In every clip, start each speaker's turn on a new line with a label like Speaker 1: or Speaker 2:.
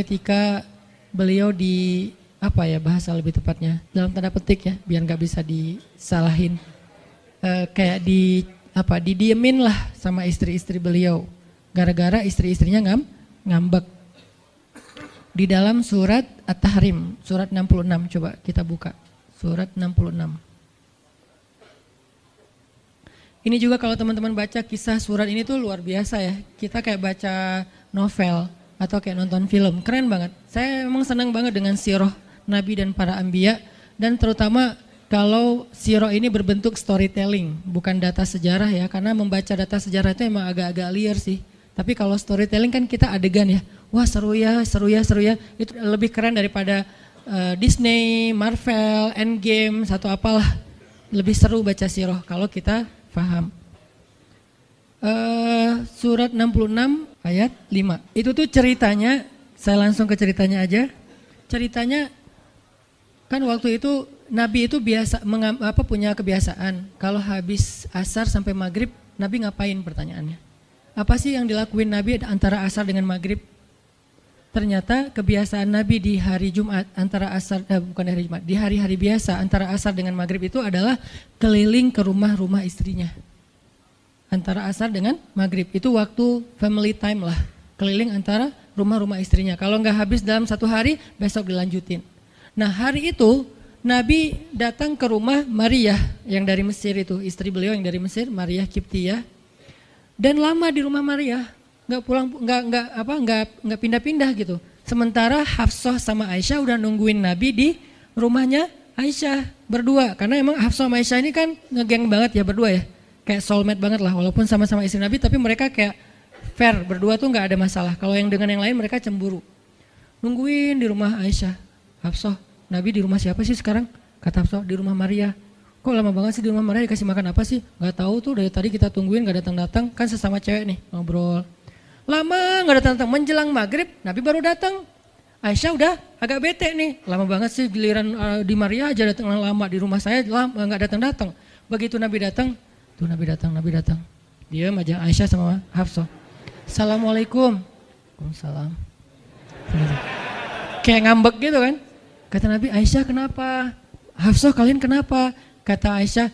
Speaker 1: ketika beliau di bahasa lebih tepatnya dalam tanda petik ya, biar nggak bisa disalahin, kayak didiemin lah sama istri-istri beliau gara-gara istri-istrinya ngambek. Di dalam surat At-Tahrim, surat 66, coba kita buka. Surat 66. Ini juga kalau teman-teman baca kisah surat ini tuh luar biasa ya. Kita kayak baca novel atau kayak nonton film, keren banget. Saya memang senang banget dengan sirah Nabi dan para anbiya, dan terutama kalau sirah ini berbentuk storytelling, bukan data sejarah ya, karena membaca data sejarah itu emang agak-agak liar sih. Tapi kalau storytelling kan kita adegan ya, wah seru ya, itu lebih keren daripada Disney, Marvel, Endgame, atau apalah. Lebih seru baca sirah kalau kita paham. Surat 66 ayat 5, itu tuh ceritanya, saya langsung ke ceritanya aja. Ceritanya kan waktu itu Nabi itu punya kebiasaan, kalau habis asar sampai maghrib, Nabi ngapain pertanyaannya? Apa sih yang dilakuin Nabi antara asar dengan maghrib? Ternyata kebiasaan Nabi di hari Jumat di hari-hari biasa antara asar dengan maghrib itu adalah keliling ke rumah-rumah istrinya. Antara asar dengan maghrib itu waktu family time lah, keliling antara rumah-rumah istrinya. Kalau nggak habis dalam satu hari, besok dilanjutin. Nah hari itu Nabi datang ke rumah Maria yang dari Mesir itu, istri beliau yang dari Mesir, Maria Kiptiyah. Dan lama di rumah Maria, nggak pindah-pindah gitu. Sementara Hafsah sama Aisyah udah nungguin Nabi di rumahnya Aisyah berdua, karena emang Hafsah sama Aisyah ini kan ngegeng banget ya berdua ya, kayak soulmate banget lah, walaupun sama-sama istri Nabi, tapi mereka kayak fair berdua tuh nggak ada masalah. Kalau yang dengan yang lain mereka cemburu. Nungguin di rumah Aisyah, Hafsah, Nabi di rumah siapa sih sekarang? Kata Hafsah, di rumah Maria. Kok lama banget sih di rumah Maria, dikasih makan apa sih? Gak tahu tuh, dari tadi kita tungguin gak datang-datang, kan sesama cewek nih ngobrol. Lama gak datang-datang, menjelang maghrib Nabi baru datang. Aisyah udah agak bete nih, lama banget sih giliran di Maria aja datang lama, di rumah saya gak datang-datang. Begitu Nabi datang, tuh Nabi datang. Dia aja Aisyah sama Hafsah. Assalamualaikum. Waalaikumsalam. Kayak ngambek gitu kan. Kata Nabi, Aisyah kenapa? Hafsah kalian kenapa? Kata Aisyah,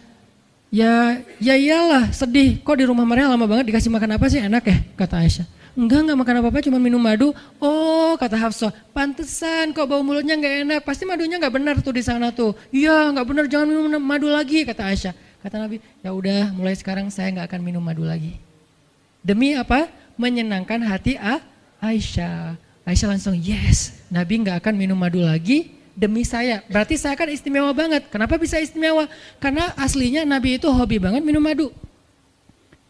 Speaker 1: ya iyalah sedih, kok di rumah Maria lama banget, dikasih makan apa sih, enak ya? Kata Aisyah, enggak makan apa-apa, cuma minum madu. Oh kata Hafsah, pantesan kok bau mulutnya gak enak, pasti madunya gak benar tuh di sana tuh. Iya gak benar, jangan minum madu lagi, kata Aisyah. Kata Nabi, ya udah mulai sekarang saya gak akan minum madu lagi. Demi apa? Menyenangkan hati Aisyah. Aisyah langsung yes, Nabi gak akan minum madu lagi demi saya. Berarti saya kan istimewa banget. Kenapa bisa istimewa? Karena aslinya Nabi itu hobi banget minum madu.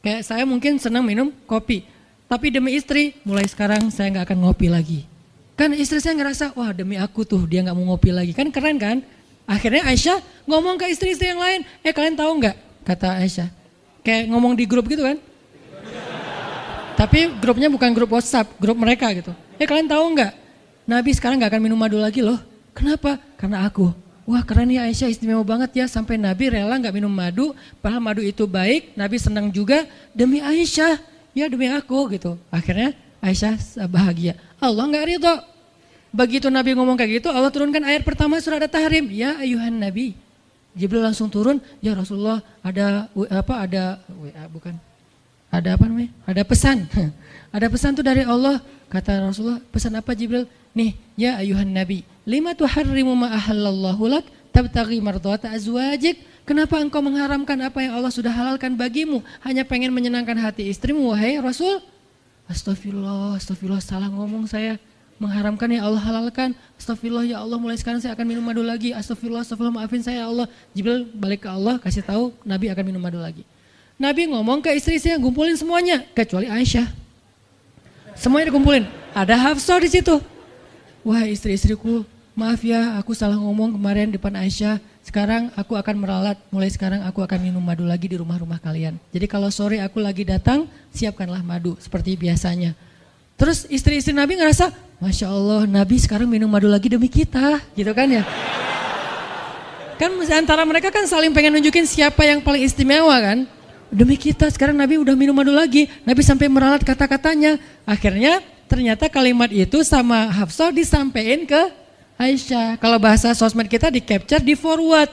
Speaker 1: Kayak saya mungkin senang minum kopi. Tapi demi istri, mulai sekarang saya gak akan ngopi lagi. Kan istri saya ngerasa, wah demi aku tuh dia gak mau ngopi lagi. Kan keren kan? Akhirnya Aisyah ngomong ke istri-istri yang lain. Kalian tahu gak? Kata Aisyah. Kayak ngomong di grup gitu kan? Tapi grupnya bukan grup WhatsApp, grup mereka gitu. Kalian tahu gak? Nabi sekarang gak akan minum madu lagi loh. Kenapa? Karena aku. Wah keren ya Aisyah, istimewa banget ya, sampai Nabi rela gak minum madu, padahal madu itu baik, Nabi senang juga demi Aisyah, ya demi aku gitu. Akhirnya Aisyah bahagia. Allah gak ridho. Begitu Nabi ngomong kayak gitu, Allah turunkan ayat pertama surat At-Tahrim, ya ayuhan Nabi. Jibril langsung turun, ya Rasulullah ada pesan. Ada pesan tuh dari Allah. Kata Rasulullah, pesan apa Jibril? Nih, ya ayuhan Nabi, lima tuharrimu ma ahallallahu lak tabtaghi mardhata azwajik. Kenapa engkau mengharamkan apa yang Allah sudah halalkan bagimu? Hanya pengen menyenangkan hati istrimu, wahai Rasul? Astagfirullah, salah ngomong saya. Mengharamkan ya Allah halalkan. Astagfirullah ya Allah, mulai sekarang saya akan minum madu lagi. Astagfirullah, maafin saya ya Allah. Jibril balik ke Allah, kasih tahu Nabi akan minum madu lagi. Nabi ngomong ke istri-istri yang kumpulin semuanya, kecuali Aisyah. Semuanya dikumpulin. Ada Hafsah di situ. Wah istri-istriku, maaf ya aku salah ngomong kemarin depan Aisyah. Sekarang aku akan meralat, mulai sekarang aku akan minum madu lagi di rumah-rumah kalian. Jadi kalau sore aku lagi datang, siapkanlah madu seperti biasanya. Terus istri-istri Nabi ngerasa, Masya Allah Nabi sekarang minum madu lagi demi kita, gitu kan ya. Kan antara mereka kan saling pengen nunjukin siapa yang paling istimewa kan. Demi kita sekarang Nabi udah minum madu lagi, Nabi sampai meralat kata-katanya. Akhirnya ternyata kalimat itu sama Hafsah disampaikan ke Aisyah. Kalau bahasa sosmed kita di capture, di forward.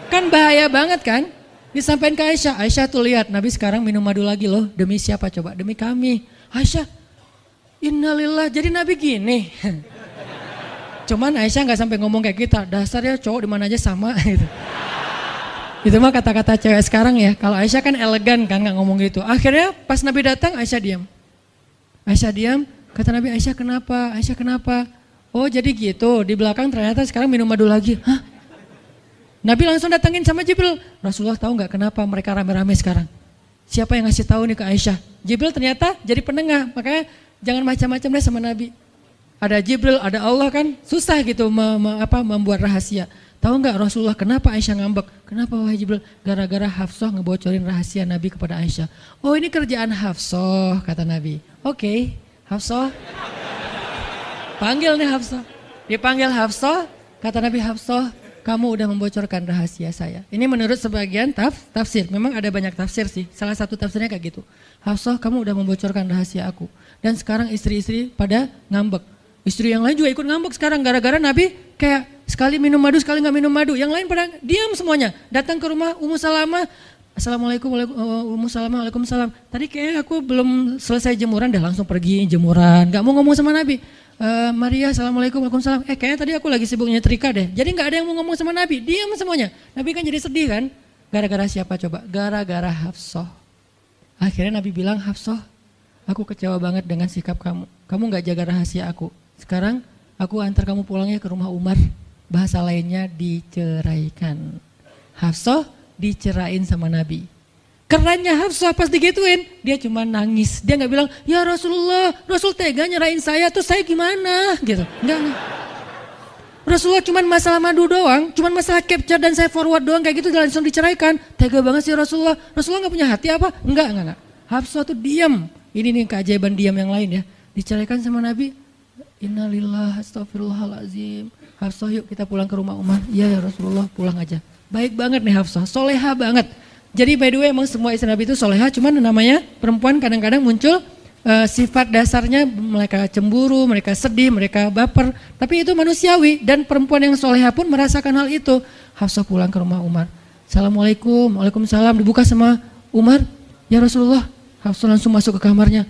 Speaker 1: Kan bahaya banget kan? Disampaikan ke Aisyah. Aisyah tuh lihat, Nabi sekarang minum madu lagi loh. Demi siapa coba? Demi kami. Aisyah, innalillah, jadi Nabi gini. Cuman Aisyah nggak sampai ngomong kayak kita. Dasarnya cowok di mana aja sama gitu. Itu mah kata-kata cewek sekarang ya. Kalau Aisyah kan elegan kan nggak ngomong gitu. Akhirnya pas Nabi datang Aisyah diam. Aisyah diam. Kata Nabi, Aisyah kenapa? Aisyah kenapa? Oh jadi gitu. Di belakang ternyata sekarang minum madu lagi. Hah? Nabi langsung datangin sama Jibril. Rasulullah tahu nggak kenapa mereka rame-rame sekarang? Siapa yang ngasih tahu nih ke Aisyah? Jibril ternyata jadi penengah. Makanya jangan macam-macam deh sama Nabi. Ada Jibril, ada Allah kan. Susah gitu membuat rahasia. Tahu nggak Rasulullah kenapa Aisyah ngambek? Kenapa wahai Jibril? Gara-gara Hafsah ngebocorin rahasia Nabi kepada Aisyah. Oh ini kerjaan Hafsah kata Nabi. Oke, Hafsah. Panggil nih Hafsah. Dipanggil Hafsah, kata Nabi, Hafsah, kamu udah membocorkan rahasia saya. Ini menurut sebagian tafsir. Memang ada banyak tafsir sih. Salah satu tafsirnya kayak gitu. Hafsah, kamu udah membocorkan rahasia aku. Dan sekarang istri-istri pada ngambek. Istri yang lain juga ikut ngambek sekarang gara-gara Nabi kayak sekali minum madu, sekali nggak minum madu. Yang lain pada diam semuanya. Datang ke rumah Ummu Salamah. Assalamualaikum, Ummu Salamah, waalaikumsalam. Tadi kayaknya aku belum selesai jemuran, dah langsung pergi jemuran. Gak mau ngomong sama Nabi. Maria, assalamualaikum, waalaikumsalam. Kayaknya tadi aku lagi sibuk nyetrika deh. Jadi nggak ada yang mau ngomong sama Nabi. Diam semuanya. Nabi kan jadi sedih kan. Gara-gara siapa coba? Gara-gara Hafsah. Akhirnya Nabi bilang, Hafsah, aku kecewa banget dengan sikap kamu. Kamu nggak jaga rahasia aku. Sekarang aku antar kamu pulangnya ke rumah Umar. Bahasa lainnya diceraikan. Hafsah dicerain sama Nabi. Kerennya Hafsah pas digituin, dia cuma nangis. Dia nggak bilang, ya Rasulullah, Rasul tega nyerain saya, terus saya gimana? Gitu. Enggak. Rasulullah cuma masalah madu doang, cuma masalah capture dan saya forward doang kayak gitu langsung diceraikan. Tega banget sih Rasulullah. Rasulullah nggak punya hati apa? Enggak. Hafsah tuh diam. Ini nih keajaiban diam yang lain ya. Diceraikan sama Nabi. Innalillah, astagfirullahaladzim. Hafsah yuk kita pulang ke rumah Umar. Iya ya Rasulullah, pulang aja. Baik banget nih Hafsah, soleha banget. Jadi by the way emang semua istri Nabi itu soleha, cuman namanya perempuan kadang-kadang muncul sifat dasarnya mereka cemburu, mereka sedih, mereka baper. Tapi itu manusiawi dan perempuan yang soleha pun merasakan hal itu. Hafsah pulang ke rumah Umar. Assalamualaikum, waalaikumsalam, dibuka sama Umar. Ya Rasulullah, Hafsah langsung masuk ke kamarnya.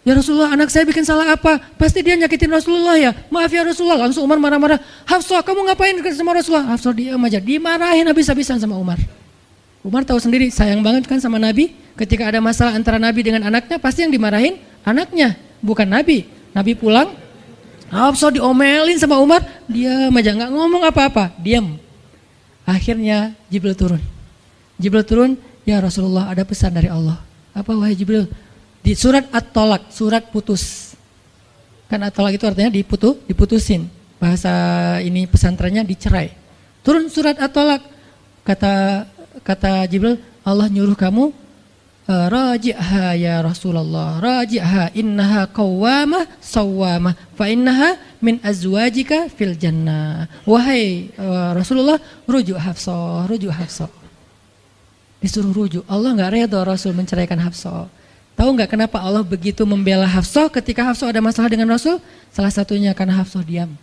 Speaker 1: Ya Rasulullah, anak saya bikin salah apa? Pasti dia nyakitin Rasulullah ya. Maaf ya Rasulullah. Langsung Umar marah-marah. Hafsah, kamu ngapain sama Rasulullah? Hafsah diam aja. Dimarahin habis-habisan sama Umar. Umar tahu sendiri, sayang banget kan sama Nabi. Ketika ada masalah antara Nabi dengan anaknya, pasti yang dimarahin anaknya, bukan Nabi. Nabi pulang, Hafsah diomelin sama Umar. Diam aja, nggak ngomong apa-apa. Diam. Akhirnya Jibril turun. Jibril turun, ya Rasulullah ada pesan dari Allah. Apa wahai Jibril? Di surat At-Tolak, surat putus. Kan At-Tolak itu artinya diputusin. Bahasa ini pesantrennya dicerai. Turun surat At-Tolak. Kata Jibril, Allah nyuruh kamu raji'ha ya Rasulullah. Raji'ha innaha qawwamah sawwamah fa innaha min azwajika fil jannah. Wahai Rasulullah, rujuk Hafsah, rujuk Hafsah. Disuruh rujuk. Allah enggak redha Rasul menceraikan Hafsah. Tahu nggak kenapa Allah begitu membela Hafsah ketika Hafsah ada masalah dengan Rasul? Salah satunya karena Hafsah diam.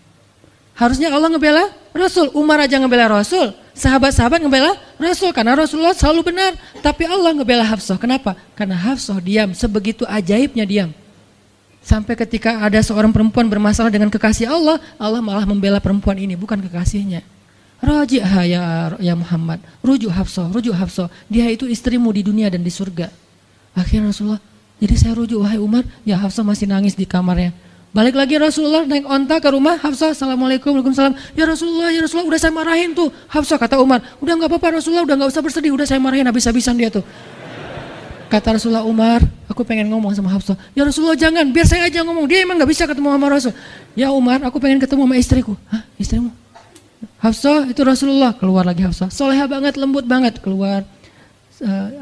Speaker 1: Harusnya Allah ngebela Rasul, Umar aja ngebela Rasul, sahabat-sahabat ngebela Rasul karena Rasulullah selalu benar. Tapi Allah ngebela Hafsah, kenapa? Karena Hafsah diam, sebegitu ajaibnya diam. Sampai ketika ada seorang perempuan bermasalah dengan kekasih Allah, Allah malah membela perempuan ini, bukan kekasihnya. Raji'ha ya Muhammad, rujuk Hafsah, dia itu istrimu di dunia dan di surga. Akhirnya Rasulullah, jadi saya rujuk wahai Umar, ya Hafsah masih nangis di kamarnya. Balik lagi Rasulullah naik onta ke rumah Hafsah, assalamualaikum, waalaikumsalam. Ya Rasulullah, udah saya marahin tuh. Hafsah kata Umar, udah nggak apa-apa Rasulullah, udah nggak usah bersedih, udah saya marahin habis-habisan dia tuh. Kata Rasulullah, Umar, aku pengen ngomong sama Hafsah. Ya Rasulullah jangan, biar saya aja ngomong. Dia emang nggak bisa ketemu sama Rasul. Ya Umar, aku pengen ketemu sama istriku. Hah, istrimu? Hafsah itu Rasulullah, keluar lagi Hafsah. Soleha banget, lembut banget, keluar.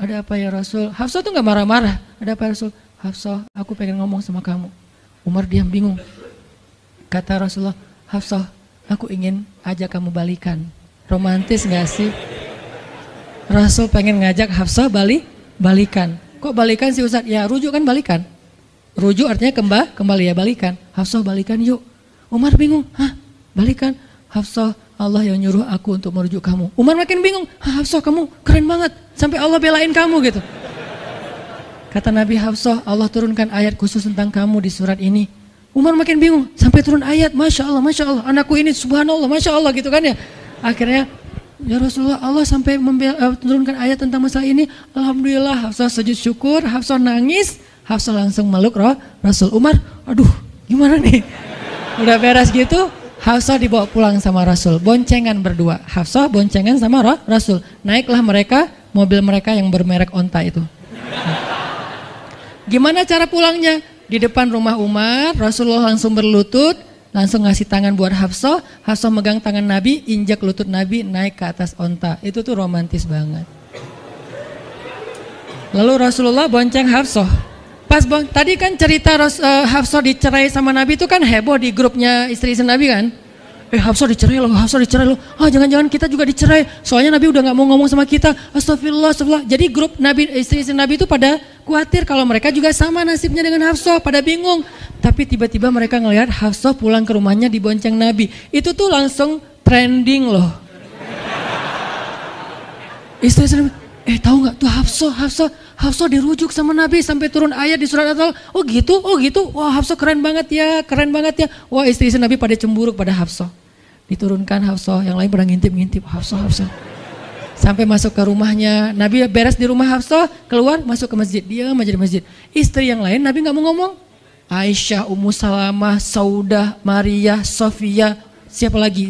Speaker 1: Ada apa ya Rasul? Hafsah tuh nggak marah-marah. Ada apa ya Rasul? Hafsah, aku pengen ngomong sama kamu. Umar diam bingung. Kata Rasulullah, Hafsah, aku ingin ajak kamu balikan. Romantis nggak sih? Rasul pengen ngajak Hafsah balikan. Kok balikan sih Ustaz? Ya rujuk kan balikan. Rujuk artinya kembali ya, balikan. Hafsah balikan yuk. Umar bingung, balikan. Hafsah, Allah yang nyuruh aku untuk merujuk kamu. Umar makin bingung, Hafsah kamu keren banget. Sampai Allah belain kamu gitu. Kata Nabi, Hafsah, Allah turunkan ayat khusus tentang kamu di surat ini. Umar makin bingung, sampai turun ayat, Masya Allah, anakku ini subhanallah, Masya Allah gitu kan ya. Akhirnya, ya Rasulullah, Allah sampai turunkan ayat tentang masalah ini. Alhamdulillah, Hafsah sujud syukur, Hafsah nangis, Hafsah langsung meluk Rasul. Umar, aduh gimana nih? Udah beres gitu, Hafsah dibawa pulang sama Rasul. Boncengan berdua, Hafsah boncengan sama Rasul. Naiklah mereka, mobil mereka yang bermerek onta itu. Gimana cara pulangnya? Di depan rumah Umar, Rasulullah langsung berlutut, langsung ngasih tangan buat Hafsah. Hafsah megang tangan Nabi, injak lutut Nabi, naik ke atas onta. Itu tuh romantis banget. Lalu Rasulullah bonceng Hafsah. Tadi kan cerita Hafsah dicerai sama Nabi itu kan heboh di grupnya istri-istri Nabi kan. Hafsah dicerai loh. Jangan-jangan kita juga dicerai. Soalnya Nabi udah gak mau ngomong sama kita. Astagfirullah. Jadi grup Nabi, istri-istri Nabi itu pada khawatir kalau mereka juga sama nasibnya dengan Hafsah. Pada bingung. Tapi tiba-tiba mereka ngelihat Hafsah pulang ke rumahnya dibonceng Nabi. Itu tuh langsung trending loh. Istri-istri Nabi, tahu nggak tuh Hafsah dirujuk sama Nabi sampai turun ayat di surat At-Talaq. Oh gitu. Wah Hafsah keren banget ya. Wah istri-istri Nabi pada cemburu pada Hafsah. Diturunkan Hafsah, yang lain pada ngintip Hafsah. Sampai masuk ke rumahnya, Nabi beres di rumah Hafsah, keluar masuk ke masjid, dia di masjid. Istri yang lain Nabi nggak mau ngomong. Aisyah, Ummu Salamah, Saudah, Maria, Sofia, siapa lagi?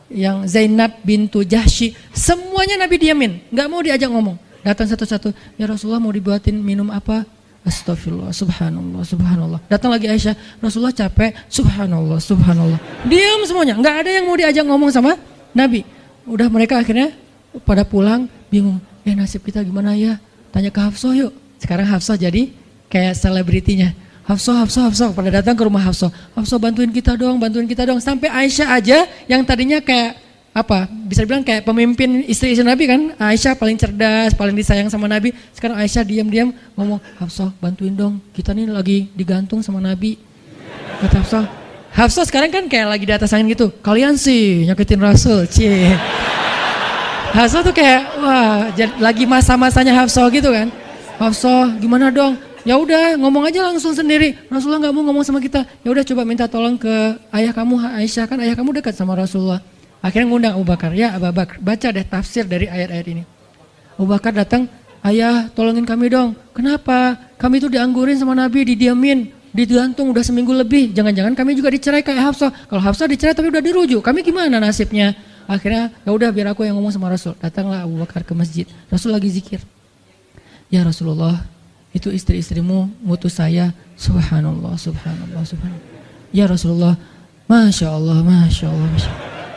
Speaker 1: Yang Zainab bintu Jahsy, semuanya Nabi diamin, nggak mau diajak ngomong. Datang satu-satu, ya Rasulullah mau dibuatin minum apa? Astagfirullah, subhanallah. Datang lagi Aisyah, Rasulullah capek, subhanallah. Diam semuanya, nggak ada yang mau diajak ngomong sama Nabi. Udah mereka akhirnya pada pulang, bingung, nasib kita gimana ya? Tanya ke Hafsah yuk. Sekarang Hafsah jadi kayak selebritinya. Hafsah, pada datang ke rumah Hafsah. Hafsah bantuin kita dong. Sampai Aisyah aja yang tadinya kayak bisa dibilang kayak pemimpin istri-istri Nabi kan. Aisyah paling cerdas, paling disayang sama Nabi. Sekarang Aisyah diam-diam ngomong, Hafsah bantuin dong. Kita nih lagi digantung sama Nabi. Kata Hafsah sekarang kan kayak lagi di atas angin gitu. Kalian sih nyakitin Rasul, cie. Hafsah tuh kayak wah lagi masa-masanya Hafsah gitu kan. Hafsah gimana dong? Ya udah ngomong aja langsung sendiri. Rasulullah nggak mau ngomong sama kita. Ya udah coba minta tolong ke ayah kamu Aisyah, kan ayah kamu dekat sama Rasulullah. Akhirnya ngundang Abu Bakar. Ya Abu Bakar, baca deh tafsir dari ayat-ayat ini. Abu Bakar datang, ayah tolongin kami dong. Kenapa? Kami tuh dianggurin sama Nabi, didiamin, digantung udah seminggu lebih. Jangan-jangan kami juga dicerai kayak Hafsah. Kalau Hafsah dicerai tapi udah dirujuk, kami gimana nasibnya? Akhirnya ya udah biar aku yang ngomong sama Rasul. Datanglah Abu Bakar ke masjid. Rasul lagi zikir. Ya Rasulullah, itu istri-istrimu ngutus saya, subhanallah. Ya Rasulullah, Masya Allah.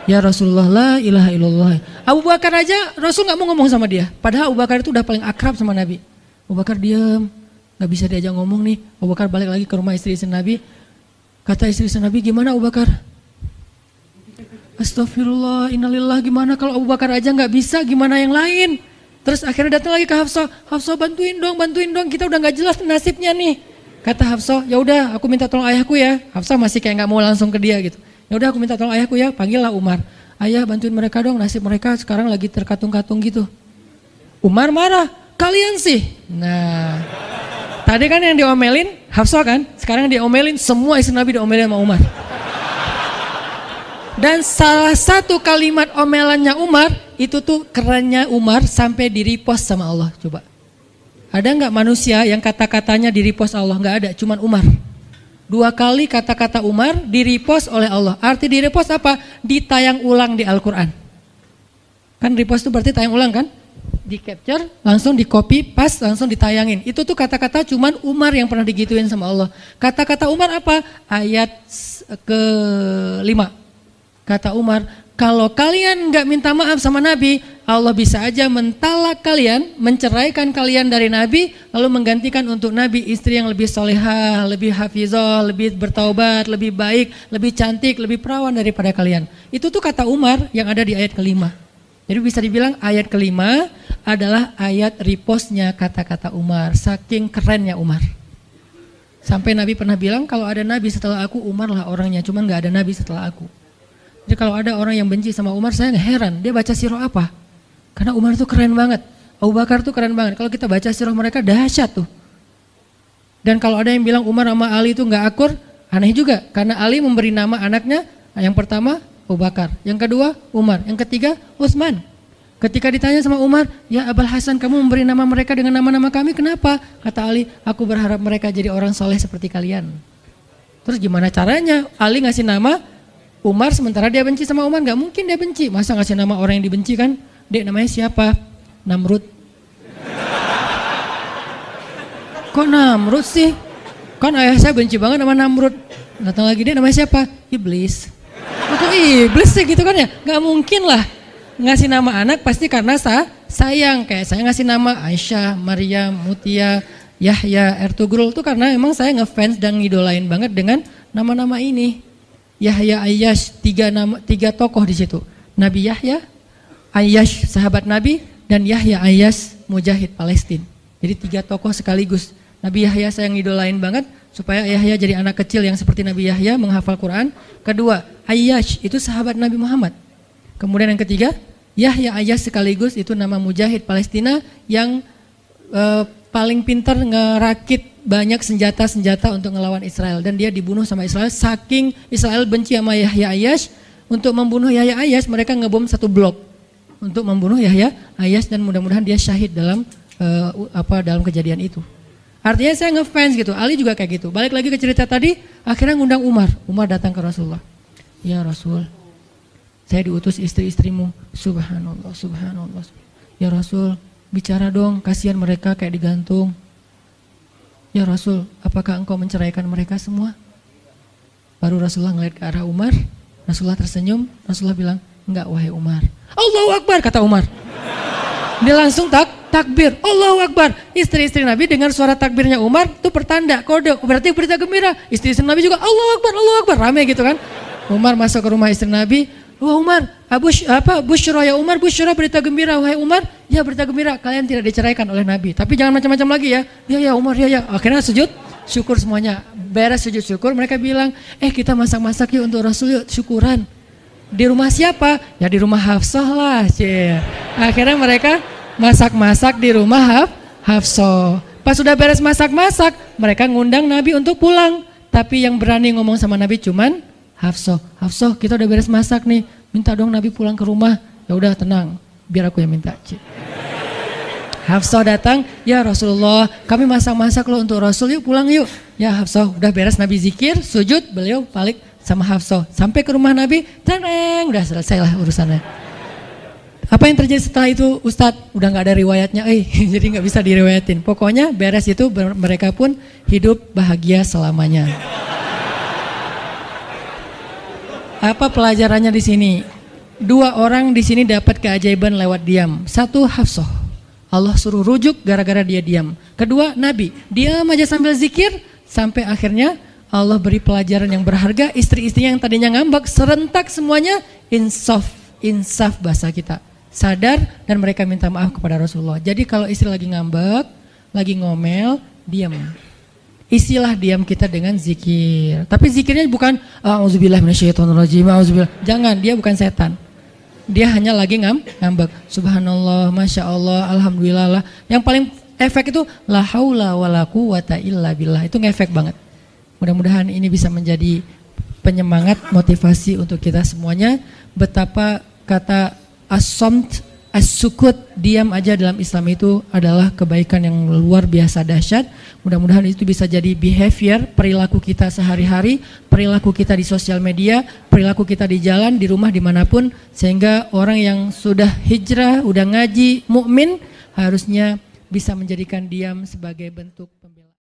Speaker 1: Ya Rasulullah, la ilaha illallah. Abu Bakar aja, Rasul gak mau ngomong sama dia. Padahal Abu Bakar itu udah paling akrab sama Nabi. Abu Bakar diam, gak bisa diajak ngomong nih. Abu Bakar balik lagi ke rumah istri-istri Nabi. Kata istri-istri Nabi, gimana Abu Bakar? Astagfirullah, innalillah, gimana kalau Abu Bakar aja gak bisa, gimana yang lain? Terus akhirnya datang lagi ke Hafsah, Hafsah bantuin dong, kita udah nggak jelas nasibnya nih. Kata Hafsah, ya udah aku minta tolong ayahku ya. Hafsah masih kayak nggak mau langsung ke dia gitu. Ya udah aku minta tolong ayahku ya, panggillah Umar. Ayah bantuin mereka dong, nasib mereka sekarang lagi terkatung-katung gitu. Umar marah, kalian sih. Nah, tadi kan yang diomelin Hafsah kan, sekarang diomelin semua istri Nabi diomelin sama Umar. Dan salah satu kalimat omelannya Umar, itu tuh kerennya Umar sampai di-repost sama Allah. Coba. Ada nggak manusia yang kata-katanya di-repost Allah? Nggak ada, cuman Umar. 2 kali kata-kata Umar di-repost oleh Allah. Arti di-repost apa? Ditayang ulang di Al-Quran. Kan repost itu berarti tayang ulang kan? Di-capture, langsung di-copy, paste, langsung ditayangin. Itu tuh kata-kata cuman Umar yang pernah digituin sama Allah. Kata-kata Umar apa? Ayat ke-5. Kata Umar, kalau kalian nggak minta maaf sama Nabi, Allah bisa aja mentalak kalian, menceraikan kalian dari Nabi, lalu menggantikan untuk Nabi istri yang lebih solehah, lebih hafizah, lebih bertaubat, lebih baik, lebih cantik, lebih perawan daripada kalian. Itu tuh kata Umar yang ada di ayat ke-5. Jadi bisa dibilang ayat ke-5 adalah ayat repostnya kata-kata Umar, saking kerennya Umar. Sampai Nabi pernah bilang kalau ada Nabi setelah aku, Umar lah orangnya, cuman gak ada Nabi setelah aku. Jadi kalau ada orang yang benci sama Umar, saya heran, dia baca sirah apa? Karena Umar tuh keren banget, Abu Bakar tuh keren banget. Kalau kita baca sirah mereka dahsyat tuh. Dan kalau ada yang bilang Umar sama Ali itu gak akur, aneh juga. Karena Ali memberi nama anaknya, yang pertama Abu Bakar, yang kedua Umar, yang ketiga Utsman. Ketika ditanya sama Umar, ya Abul Hasan kamu memberi nama mereka dengan nama-nama kami, kenapa? Kata Ali, aku berharap mereka jadi orang soleh seperti kalian. Terus gimana caranya Ali ngasih nama Umar sementara dia benci sama Umar? Gak mungkin dia benci, masa ngasih nama orang yang dibenci kan? Dek namanya siapa? Namrud. Kok Namrud sih? Kan ayah saya benci banget sama Namrud. Datang lagi, dek namanya siapa? Iblis. Kok iblis sih gitu kan ya? Gak mungkin lah. Ngasih nama anak pasti karena sayang. Kayak saya ngasih nama Aisyah, Maryam, Mutia, Yahya, Ertugrul itu karena memang saya ngefans dan ngidolain banget dengan nama-nama ini. Yahya, Ayyash, tiga tokoh di situ. Nabi Yahya, Ayyash sahabat Nabi, dan Yahya Ayyash mujahid Palestina. Jadi 3 tokoh sekaligus. Nabi Yahya saya ngidolain banget supaya Yahya jadi anak kecil yang seperti Nabi Yahya menghafal Quran. Kedua, Ayyash itu sahabat Nabi Muhammad. Kemudian yang ketiga, Yahya Ayyash sekaligus itu nama mujahid Palestina yang paling pintar ngerakit banyak senjata-senjata untuk ngelawan Israel. Dan dia dibunuh sama Israel, saking Israel benci sama Yahya Ayyash. Untuk membunuh Yahya Ayyash mereka ngebom 1 blok untuk membunuh Yahya Ayyash, dan mudah-mudahan dia syahid dalam dalam kejadian itu. Artinya saya ngefans gitu. Ali juga kayak gitu. Balik lagi ke cerita tadi, akhirnya ngundang Umar. Umar datang ke Rasulullah. Ya Rasul, saya diutus istri-istrimu. Subhanallah, subhanallah. Ya Rasul, bicara dong, kasihan mereka kayak digantung. Ya Rasul, apakah engkau menceraikan mereka semua? Baru Rasulullah ngeliat ke arah Umar. Rasulullah tersenyum. Rasulullah bilang, enggak wahai Umar. Allahu Akbar, kata Umar. Dia langsung takbir. Allahu Akbar. Istri-istri Nabi dengar suara takbirnya Umar, itu pertanda, kode. Berarti berita gembira. Istri-istri Nabi juga Allahu Akbar, Allahu Akbar. Rame gitu kan. Umar masuk ke rumah istri Nabi. Wah Umar, Busyra ya Umar, Busyra berita gembira. Wahai Umar, ya berita gembira, kalian tidak diceraikan oleh Nabi. Tapi jangan macam-macam lagi ya. Ya Umar, ya. Akhirnya sujud syukur semuanya. Beres sujud syukur, mereka bilang, kita masak-masak yuk untuk Rasul yuk, syukuran. Di rumah siapa? Ya di rumah Hafsah lah. Akhirnya mereka masak-masak di rumah Hafsah. Pas sudah beres masak-masak, mereka ngundang Nabi untuk pulang. Tapi yang berani ngomong sama Nabi cuman Hafsah, kita udah beres masak nih, minta dong Nabi pulang ke rumah. Ya udah tenang, biar aku yang minta. Hafsah datang, ya Rasulullah, kami masak-masak loh untuk Rasul, yuk pulang yuk. Ya Hafsah, udah beres Nabi zikir, sujud, beliau balik sama Hafsah. Sampai ke rumah Nabi, tenang, udah selesai lah urusannya. Apa yang terjadi setelah itu Ustadz? Udah gak ada riwayatnya, jadi gak bisa diriwayatin. Pokoknya beres itu mereka pun hidup bahagia selamanya. Apa pelajarannya di sini? 2 orang di sini dapat keajaiban lewat diam. 1 Hafsah, Allah suruh rujuk gara-gara dia diam. Kedua Nabi, diam aja sambil zikir sampai akhirnya Allah beri pelajaran yang berharga. Istri-istrinya yang tadinya ngambek serentak semuanya insaf bahasa kita, sadar dan mereka minta maaf kepada Rasulullah. Jadi kalau istri lagi ngambek, lagi ngomel, diam. Isilah diam kita dengan zikir. Tapi zikirnya bukan auzubillah minasyaitonirrajim, auzubillah. Jangan, dia bukan setan. Dia hanya lagi ngambek. Subhanallah, masya Allah, alhamdulillah. Yang paling efek itu la haula wala quwata illa billah. Itu ngefek banget. Mudah-mudahan ini bisa menjadi penyemangat, motivasi untuk kita semuanya. Betapa kata as-samt, as-sukut, diam aja dalam Islam itu adalah kebaikan yang luar biasa dahsyat. Mudah-mudahan itu bisa jadi behavior, perilaku kita sehari-hari, perilaku kita di sosial media, perilaku kita di jalan, di rumah, dimanapun. Sehingga orang yang sudah hijrah, udah ngaji, mukmin, harusnya bisa menjadikan diam sebagai bentuk pembelajaran.